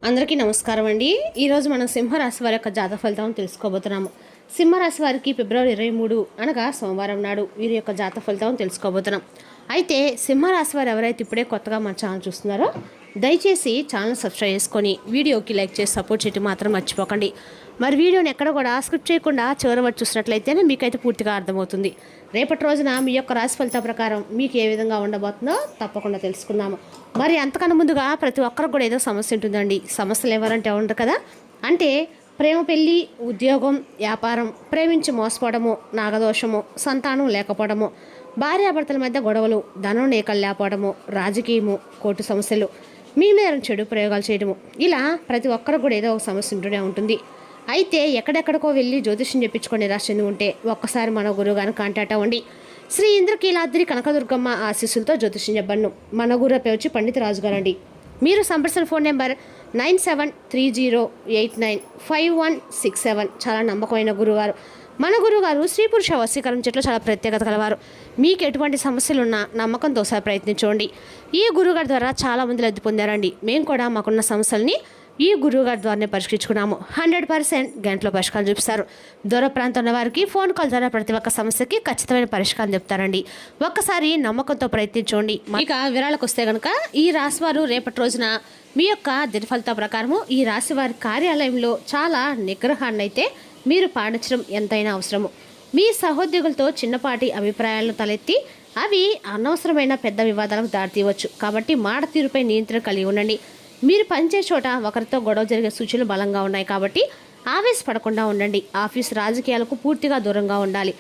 అందరికీ నమస్కారం అండి. ఈరోజు మనం సింహరాశి వారి యొక్క జాతక ఫలితం తెలుసుకోబోతున్నాము. సింహరాశి వారికి ఫిబ్రవరి 23 అనగా సోమవారం నాడు వీరి యొక్క జాతక ఫలితం తెలుసుకోబోతున్నాం. అయితే సింహరాశి వారు ఎవరైతే ఇప్పుడే కొత్తగా మన ఛానల్ చూస్తున్నారో దయచేసి ఛానల్ సబ్స్క్రైబ్ చేసుకొని వీడియోకి లైక్ చేసి సపోర్ట్ చేయడం మాత్రం మర్చిపోకండి. మరి వీడియోని ఎక్కడ కూడా స్కిప్ చేయకుండా చివరి వరకు చూసినట్లయితేనే మీకైతే పూర్తిగా అర్థమవుతుంది. రేపటి రోజున మీ యొక్క రాశి ఫలితం ప్రకారం మీకు ఏ విధంగా ఉండబోతుందో తప్పకుండా తెలుసుకుందాము. మరి అంతకన్నా ముందుగా ప్రతి ఒక్కరికి కూడా ఏదో సమస్య ఉంటుందండి. సమస్యలు ఎవరంటే ఉండరు కదా, అంటే ప్రేమ, పెళ్ళి, ఉద్యోగం, వ్యాపారం, ప్రేమించి మోసపోవడము, నాగదోషము, సంతానం లేకపోవడము, భార్యాభర్తల మధ్య గొడవలు, ధనం లేకలు లేకపోవడము, రాజకీయము, కోర్టు సమస్యలు, మీ మీద చెడు ప్రయోగాలు చేయడము, ఇలా ప్రతి ఒక్కరికి కూడా ఏదో ఒక సమస్య ఉంటూనే ఉంటుంది. అయితే ఎక్కడెక్కడికో వెళ్ళి జ్యోతిష్యం చెప్పించుకొని నిరాశ చెంది ఉంటే ఒక్కసారి మన గురువు గారిని కాంటాక్ట్ అవ్వండి. శ్రీ ఇంద్రకీలాద్రి కనకదుర్గమ్మ ఆశీస్సులతో జ్యోతిష్యం చెప్పండి. మన గురువు పేరు వచ్చి పండిత రాజు గారండి. మీరు సంప్రదించిన ఫోన్ నెంబర్ 9730895167. చాలా నమ్మకమైన గురువారు. మన గురువుగారు స్త్రీ పురుష వశీకరణ చెట్లు చాలా ప్రత్యేకత కలవారు. మీకు ఎటువంటి సమస్యలున్నా నమ్మకంతో ఒకసారి ప్రయత్నించండి. ఈ గురువుగారి ద్వారా చాలామంది లబ్ధి పొందారండి. మేము కూడా మాకున్న సమస్యల్ని ఈ గురువుగారి ద్వారానే పరిష్కరించుకున్నాము. 100% గంటలో పరిష్కారం చూపిస్తారు. దూర ప్రాంతంలో వారికి ఫోన్ కాల్ ద్వారా ప్రతి ఒక్క సమస్యకి ఖచ్చితమైన పరిష్కారం చెప్తారండి. ఒక్కసారి నమ్మకంతో ప్రయత్నించండి. ఇక వివరాలకు వస్తే కనుక ఈ రాశి వారు రేపటి రోజున మీ యొక్క దినఫలిత ప్రకారము ఈ రాశి వారి కార్యాలయంలో చాలా నిగ్రహాన్ని అయితే మీరు పాటించడం ఎంతైనా అవసరము. మీ సహోద్యోగులతో చిన్నపాటి అభిప్రాయాలను తలెత్తి అవి అనవసరమైన పెద్ద వివాదాలకు దారితీయవచ్చు. కాబట్టి మాట తీరుపై నియంత్రణ కలిగి ఉండండి. మీరు పనిచేసే చోట ఒకరితో గొడవ జరిగే సూచనలు బలంగా ఉన్నాయి కాబట్టి ఆవేశపడకుండా ఉండండి. ఆఫీస్ రాజకీయాలకు పూర్తిగా దూరంగా ఉండాలి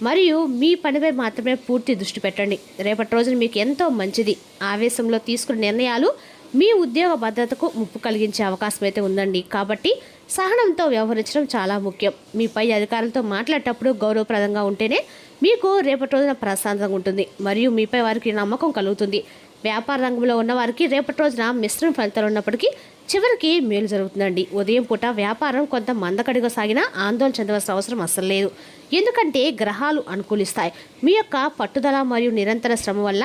మరియు మీ పనిపై మాత్రమే పూర్తి దృష్టి పెట్టండి. రేపటి రోజున మీకు ఎంతో మంచిది. ఆవేశంలో తీసుకునే నిర్ణయాలు మీ ఉద్యోగ భద్రతకు ముప్పు కలిగించే అవకాశం అయితే ఉందండి. కాబట్టి సహనంతో వ్యవహరించడం చాలా ముఖ్యం. మీ పై అధికారులతో మాట్లాడేటప్పుడు గౌరవప్రదంగా ఉంటేనే మీకు రేపటి రోజున ప్రశాంతంగా ఉంటుంది మరియు మీపై వారికి నమ్మకం కలుగుతుంది. వ్యాపార రంగంలో ఉన్న వారికి రేపటి రోజున మిశ్రమ ఫలితాలు ఉన్నప్పటికీ చివరికి మేలు జరుగుతుందండి. ఉదయం పూట వ్యాపారం కొంత మందకడిగా సాగినా ఆందోళన చెందవలసిన అవసరం అస్సలు లేదు. ఎందుకంటే గ్రహాలు అనుకూలిస్తాయి. మీ యొక్క పట్టుదల మరియు నిరంతర శ్రమ వల్ల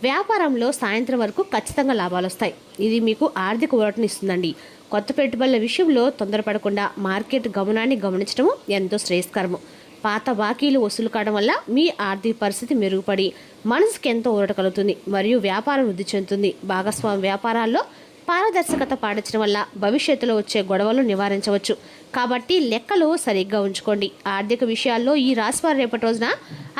వ్యాపారంలో సాయంత్రం వరకు ఖచ్చితంగా లాభాలు వస్తాయి. ఇది మీకు ఆర్థిక ఊరటనిస్తుందండి. కొత్త పెట్టుబడుల విషయంలో తొందరపడకుండా మార్కెట్ గమనాన్ని గమనించడం ఎంతో శ్రేయస్కరము. పాత బాకీలు వసూలు కావడం వల్ల మీ ఆర్థిక పరిస్థితి మెరుగుపడి మనసుకి ఎంతో ఊరట కలుగుతుంది మరియు వ్యాపారం వృద్ధి చెందుతుంది. భాగస్వామి వ్యాపారాల్లో పారదర్శకత పాటించడం వల్ల భవిష్యత్తులో వచ్చే గొడవలు నివారించవచ్చు. కాబట్టి లెక్కలు సరిగ్గా ఉంచుకోండి. ఆర్థిక విషయాల్లో ఈ రాశివారు రేపటి రోజున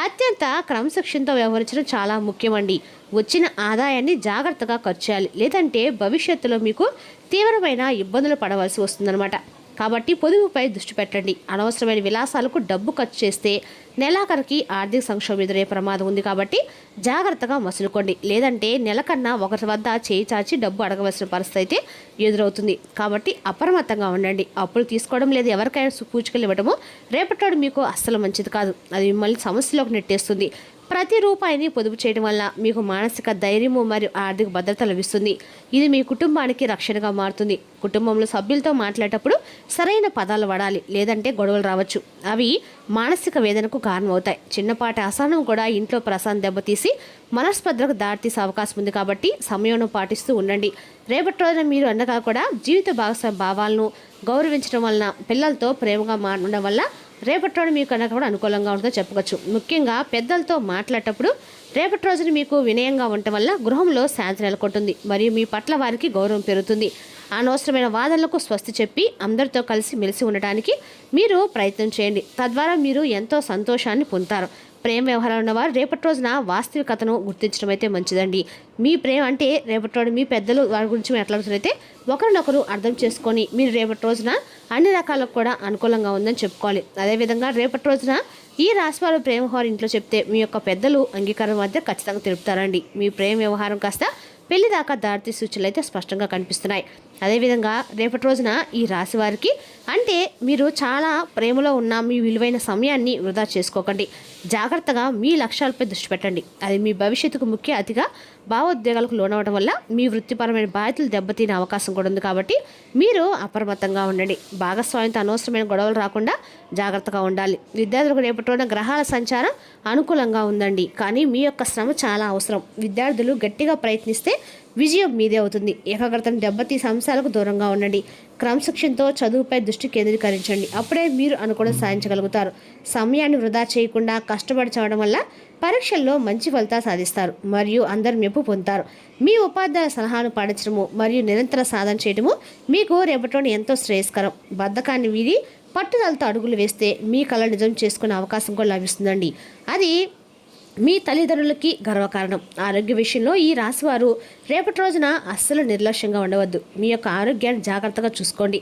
అత్యంత క్రమశిక్షణతో వ్యవహరించడం చాలా ముఖ్యమండి. వచ్చిన ఆదాయాన్ని జాగ్రత్తగా ఖర్చు చేయాలి, లేదంటే భవిష్యత్తులో మీకు తీవ్రమైన ఇబ్బందులు పడవలసి వస్తుందన్నమాట. కాబట్టి పొదుపుపై దృష్టి పెట్టండి. అనవసరమైన విలాసాలకు డబ్బు ఖర్చు చేస్తే నెలాఖరికి ఆర్థిక సంక్షోభం ఎదురే ప్రమాదం ఉంది. కాబట్టి జాగ్రత్తగా మసులుకోండి, లేదంటే నెలకన్నా ఒకరి వద్ద చేయి చాచి డబ్బు అడగవలసిన పరిస్థితి అయితే ఎదురవుతుంది. కాబట్టి అప్రమత్తంగా ఉండండి. అప్పులు తీసుకోవడం లేదా ఎవరికైనా సూచికలు ఇవ్వడము రేపటి మీకు అస్సలు మంచిది కాదు. అది మిమ్మల్ని సమస్యలోకి నెట్టేస్తుంది. ప్రతి రూపాయిని పొదుపు చేయడం వల్ల మీకు మానసిక ధైర్యము మరియు ఆర్థిక భద్రత లభిస్తుంది. ఇది మీ కుటుంబానికి రక్షణగా మారుతుంది. కుటుంబంలో సభ్యులతో మాట్లాడేటప్పుడు సరైన పదాలు వాడాలి, లేదంటే గొడవలు రావచ్చు. అవి మానసిక వేదనకు కారణమవుతాయి. చిన్నపాటి అసహనం కూడా ఇంట్లో ప్రశాంత దెబ్బతీసి మనస్పర్ధలకు దారితీసే అవకాశం ఉంది. కాబట్టి సమయం పాటిస్తూ ఉండండి. రేపటి రోజున మీరు అండగా కూడా జీవిత భాగస్వామి భావాలను గౌరవించడం వలన, పిల్లలతో ప్రేమగా మాట్లాడడం వల్ల రేపటి రోజు మీకు కనుక కూడా అనుకూలంగా ఉంటుందో చెప్పవచ్చు. ముఖ్యంగా పెద్దలతో మాట్లాడేటప్పుడు రేపటి రోజున మీకు వినయంగా ఉండటం వల్ల గృహంలో శాంతి నెలకొంటుంది మరియు మీ పట్ల వారికి గౌరవం పెరుగుతుంది. అనవసరమైన వాదనలకు స్వస్తి చెప్పి అందరితో కలిసి మెలిసి ఉండటానికి మీరు ప్రయత్నం చేయండి. తద్వారా మీరు ఎంతో సంతోషాన్ని పొందుతారు. ప్రేమ వ్యవహారాలు ఉన్నవారు రేపటి రోజున వాస్తవికతను గుర్తించడం అయితే మంచిదండి. మీ ప్రేమ అంటే రేపటి రోజు మీ పెద్దలు వారి గురించి మాట్లాడుతున్నైతే ఒకరినొకరు అర్థం చేసుకొని మీరు రేపటి రోజున అన్ని రకాలకు కూడా అనుకూలంగా ఉందని చెప్పుకోవాలి. అదేవిధంగా రేపటి రోజున ఈ రాశివారు ప్రేమ వ్యవహారం ఇంట్లో చెప్తే మీ యొక్క పెద్దలు అంగీకారం మధ్య ఖచ్చితంగా తెలుపుతారండి. మీ ప్రేమ వ్యవహారం కాస్త పెళ్లి దాకా దారితీ సూచనలు అయితే స్పష్టంగా కనిపిస్తున్నాయి. అదేవిధంగా రేపటి రోజున ఈ రాశి వారికి అంటే మీరు చాలా ప్రేమలో ఉన్న మీ విలువైన సమయాన్ని వృధా చేసుకోకండి. జాగ్రత్తగా మీ లక్ష్యాలపై దృష్టి పెట్టండి. అది మీ భవిష్యత్తుకు ముఖ్య అతిగా భావోద్వేగాలకు లోనవడం వల్ల మీ వృత్తిపరమైన బాధ్యతలు దెబ్బతినే అవకాశం కూడా ఉంది. కాబట్టి మీరు అప్రమత్తంగా ఉండండి. భాగస్వామ్యంతో అనవసరమైన గొడవలు రాకుండా జాగ్రత్తగా ఉండాలి. విద్యార్థులకు రేపటి రోజున గ్రహాల సంచారం అనుకూలంగా ఉందండి. కానీ మీ యొక్క శ్రమ చాలా అవసరం. విద్యార్థులు గట్టిగా ప్రయత్నిస్తే విజయం మీదే అవుతుంది. ఏకాగ్రతను దెబ్బతీసే అంశాలకు దూరంగా ఉండండి. క్రమశిక్షణతో చదువుపై దృష్టి కేంద్రీకరించండి. అప్పుడే మీరు అనుకోవడం సాధించగలుగుతారు. సమయాన్ని వృధా చేయకుండా కష్టపడి చదవడం వల్ల పరీక్షల్లో మంచి ఫలితాలు సాధిస్తారు మరియు అందరు మెప్పు పొందుతారు. మీ ఉపాధ్యాయుల సలహాను పాటించడము మరియు నిరంతర సాధన చేయడము మీకు రేపటిలోని ఎంతో శ్రేయస్కరం. బద్ధకాన్ని వీడి పట్టుదలతో అడుగులు వేస్తే మీ కళ నిజం చేసుకునే అవకాశం కూడా లభిస్తుందండి. అది మీ తల్లిదండ్రులకి గర్వకారణం. ఆరోగ్య విషయంలో ఈ రాశివారు రేపటి రోజున అస్సలు నిర్లక్ష్యంగా ఉండవద్దు. మీ యొక్క ఆరోగ్యాన్ని జాగ్రత్తగా చూసుకోండి.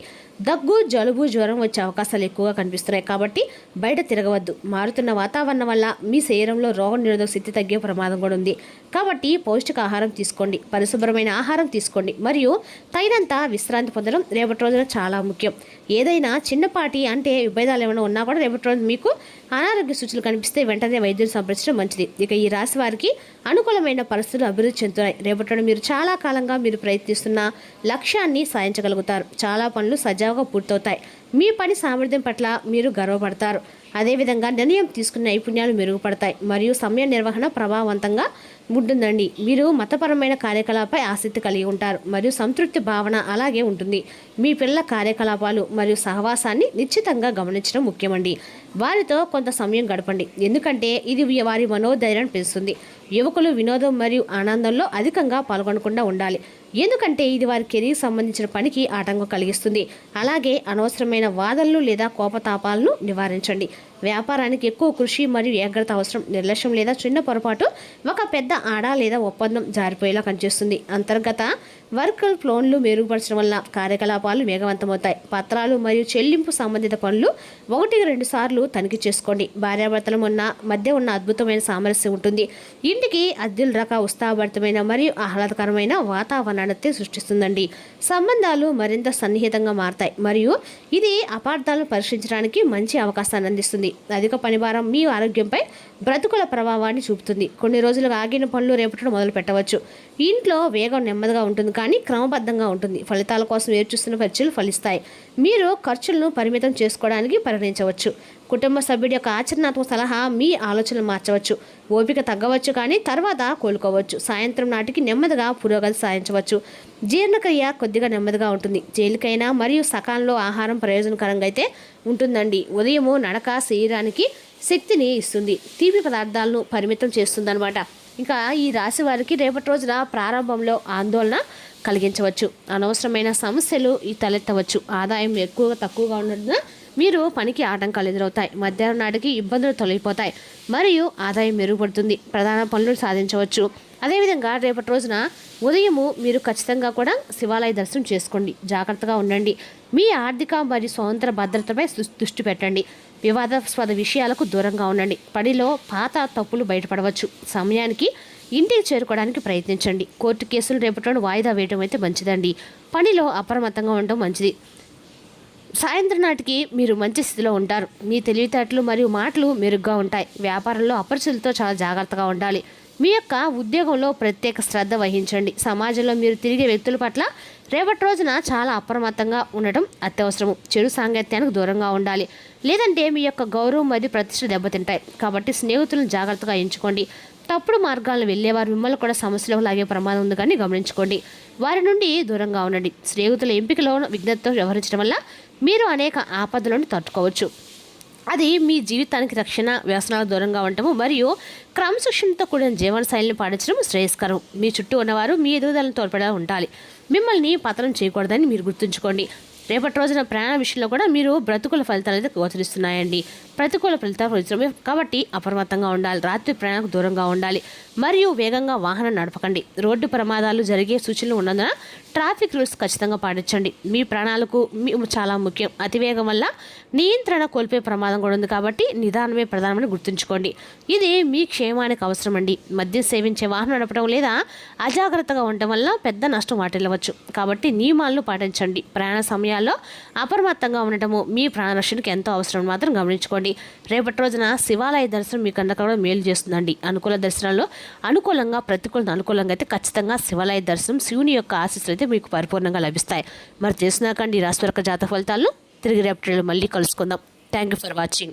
దగ్గు, జలుబు, జ్వరం వచ్చే అవకాశాలు ఎక్కువగా కనిపిస్తున్నాయి కాబట్టి బయట తిరగవద్దు. మారుతున్న వాతావరణం వల్ల మీ శరీరంలో రోగనిరోధక శక్తి తగ్గే ప్రమాదం కూడా ఉంది. కాబట్టి పౌష్టిక ఆహారం తీసుకోండి, పరిశుభ్రమైన ఆహారం తీసుకోండి మరియు తగినంత విశ్రాంతి పొందడం రేపటి రోజున చాలా ముఖ్యం. ఏదైనా చిన్నపాటి అంటే విభేదాలు ఏమైనా ఉన్నా కూడా రేపటి రోజు మీకు అనారోగ్య సూచనలు కనిపిస్తే వెంటనే వైద్యులు సంప్రదించడం మంచిది. ఇక ఈ రాశి వారికి అనుకూలమైన పరిస్థితులు అభివృద్ధి చెందుతున్నాయి. రేపటి మీరు చాలా కాలంగా మీరు ప్రయత్నిస్తున్న లక్ష్యాన్ని సాధించగలుగుతారు. చాలా పనులు సజావుగా పూర్తవుతాయి. మీ పని సామర్థ్యం పట్ల మీరు గర్వపడతారు. అదేవిధంగా నిర్ణయం తీసుకున్న నైపుణ్యాలు మెరుగుపడతాయి మరియు సమయ నిర్వహణ ప్రభావవంతంగా ఉంటుందండి. మీరు మతపరమైన కార్యకలాపాలపై ఆసక్తి కలిగి ఉంటారు మరియు సంతృప్తి భావన అలాగే ఉంటుంది. మీ పిల్లల కార్యకలాపాలు మరియు సహవాసాన్ని నిశ్చితంగా గమనించడం ముఖ్యమండి. వారితో కొంత సమయం గడపండి, ఎందుకంటే ఇది వారి మనోధైర్యాన్ని పెంచుతుంది. యువకులు వినోదం మరియు ఆనందంలో అధికంగా పాల్గొనకుండా ఉండాలి, ఎందుకంటే ఇది వారి కెరీర్ సంబంధించిన పనికి ఆటంకం కలిగిస్తుంది. అలాగే అనవసరమైన వాదనలు లేదా కోపతాపాలను నివారించండి. వ్యాపారానికి ఎక్కువ కృషి మరియు ఏకాగ్రత అవసరం. నిర్లక్ష్యం లేదా చిన్న పొరపాటు ఒక పెద్ద ఆడ లేదా ఒప్పందం జారిపోయేలా కనిపిస్తుంది. అంతర్గత వర్క్ ఫ్లోన్లు మెరుగుపరచడం వల్ల కార్యకలాపాలు వేగవంతమవుతాయి. పత్రాలు మరియు చెల్లింపు సంబంధిత పనులు 1-2 సార్లు తనిఖీ చేసుకోండి. భార్యాభర్తల మధ్య ఉన్న అద్భుతమైన సామరస్యం ఉంటుంది. ఇంటికి అద్దెలు రక ఉత్సాహభరితమైన మరియు ఆహ్లాదకరమైన వాతావరణాన్ని సృష్టిస్తుందండి. సంబంధాలు మరింత సన్నిహితంగా మారతాయి మరియు ఇది అపార్థాలను పరీక్షించడానికి మంచి అవకాశాన్ని అందిస్తుంది. అధిక పనిభారం మీ ఆరోగ్యంపై బ్రతుకుల ప్రభావాన్ని చూపుతుంది. కొన్ని రోజులుగా ఆగిన పనులు రేపటి మొదలు పెట్టవచ్చు. ఇంట్లో వేగం నెమ్మదిగా ఉంటుంది కానీ క్రమబద్ధంగా ఉంటుంది. ఫలితాల కోసం ఎదురుచూస్తున్న పరీక్షలు ఫలిస్తాయి. మీరు ఖర్చులను పరిమితం చేసుకోవడానికి పరిగణించవచ్చు. కుటుంబ సభ్యుడి యొక్క ఆచరణాత్మక సలహా మీ ఆలోచనలు మార్చవచ్చు. ఓపిక తగ్గవచ్చు కానీ తర్వాత కోలుకోవచ్చు. సాయంత్రం నాటికి నెమ్మదిగా పురోగతి సాధించవచ్చు. జీర్ణక్రియ కొద్దిగా నెమ్మదిగా ఉంటుంది. తేలికైన మరియు సకాలంలో ఆహారం ప్రయోజనకరంగా అయితే ఉంటుందండి. ఉదయము నడక శరీరానికి శక్తిని ఇస్తుంది, తీపి పదార్థాలను పరిమితం చేస్తుందన్నమాట. ఇంకా ఈ రాశి వారికి రేపటి రోజున ప్రారంభంలో ఆందోళన కలిగించవచ్చు. అనవసరమైన సమస్యలు తలెత్తవచ్చు. ఆదాయం తక్కువగా ఉన్నందున మీరు పనికి ఆటంకాలు ఎదురవుతాయి. మధ్యాహ్నం నాటికి ఇబ్బందులు తొలగిపోతాయి మరియు ఆదాయం మెరుగుపడుతుంది. ప్రధాన పనులు సాధించవచ్చు. అదేవిధంగా రేపటి రోజున ఉదయము మీరు ఖచ్చితంగా కూడా శివాలయ దర్శనం చేసుకోండి. జాగ్రత్తగా ఉండండి. మీ ఆర్థిక మరియు స్వతంత్ర భద్రతపై దృష్టి పెట్టండి. వివాదాస్పద విషయాలకు దూరంగా ఉండండి. పనిలో పాత తప్పులు బయటపడవచ్చు. సమయానికి ఇంటికి చేరుకోవడానికి ప్రయత్నించండి. కోర్టు కేసులు రేపటి వాయిదా వేయడం అయితే మంచిదండి. పనిలో అప్రమత్తంగా ఉండడం మంచిది. సాయంత్రం నాటికి మీరు మంచి స్థితిలో ఉంటారు. మీ తెలివితేటలు మరియు మాటలు మెరుగ్గా ఉంటాయి. వ్యాపారంలో అపరిచితులతో చాలా జాగ్రత్తగా ఉండాలి. మీ యొక్క ఉద్యోగంలో ప్రత్యేక శ్రద్ధ వహించండి. సమాజంలో మీరు తిరిగే వ్యక్తుల పట్ల రేపటి రోజున చాలా అప్రమత్తంగా ఉండటం అత్యవసరము. చెడు సాంగత్యానికి దూరంగా ఉండాలి, లేదంటే మీ యొక్క గౌరవం మరియు ప్రతిష్ట దెబ్బతింటాయి. కాబట్టి స్నేహితులను జాగ్రత్తగా ఎంచుకోండి. తప్పుడు మార్గాలను వెళ్ళేవారు మిమ్మల్ని కూడా సమస్యలకు లాగే ప్రమాదం ఉంది కానీ గమనించుకోండి. వారి నుండి దూరంగా ఉండండి. స్నేహితుల ఎంపికలో విజ్ఞతతో వ్యవహరించడం వల్ల మీరు అనేక ఆపదలను తట్టుకోవచ్చు. అది మీ జీవితానికి రక్షణ, వ్యసనాలకు దూరంగా ఉండటము మరియు క్రమశిక్షణతో కూడిన జీవన శైలిని పాటించడం శ్రేయస్కరం. మీ చుట్టూ ఉన్నవారు మీ ఎదుగుదలను తోడ్పడేలా ఉండాలి. మిమ్మల్ని పతనం చేయకూడదని మీరు గుర్తుంచుకోండి. రేపటి రోజున ప్రయాణ విషయంలో కూడా మీరు బ్రతుకుల ఫలితాలు అయితే గోచరిస్తున్నాయండి. ప్రతికూల ఫలితాలు కాబట్టి అప్రమత్తంగా ఉండాలి. రాత్రి ప్రయాణకు దూరంగా ఉండాలి మరియు వేగంగా వాహనం నడపకండి. రోడ్డు ప్రమాదాలు జరిగే సూచనలు ఉన్నందున ట్రాఫిక్ రూల్స్ ఖచ్చితంగా పాటించండి. మీ ప్రాణాలకు చాలా ముఖ్యం. అతివేగం వల్ల నియంత్రణ కోల్పోయే ప్రమాదం కూడా ఉంది కాబట్టి నిదానమే ప్రధానమని గుర్తుంచుకోండి. ఇది మీ క్షేమానికి అవసరం అండి. మద్యం సేవించే వాహనం నడపడం లేదా అజాగ్రత్తగా ఉండటం వల్ల పెద్ద నష్టం వాటిల్లవచ్చు. కాబట్టి నియమాలను పాటించండి. ప్రయాణ సమయాల్లో అప్రమత్తంగా ఉండటము మీ ప్రాణరక్షణకు ఎంతో అవసరం మాత్రం గమనించుకోండి. రేపటి రోజున శివాలయ దర్శనం మీకు అందరికీ మేలు చేస్తుందండి. అనుకూల దర్శనాల్లో అనుకూలంగా, ప్రతికూల అనుకూలంగా అయితే ఖచ్చితంగా శివాలయ దర్శనం, శివుని యొక్క ఆశీస్సులు అయితే మీకు పరిపూర్ణంగా లభిస్తాయి. మరి తెలుసునాకండి రాశి జాతక ఫలితాలను తిరిగి రేపటి మళ్ళీ కలుసుకుందాం. Thank you for watching.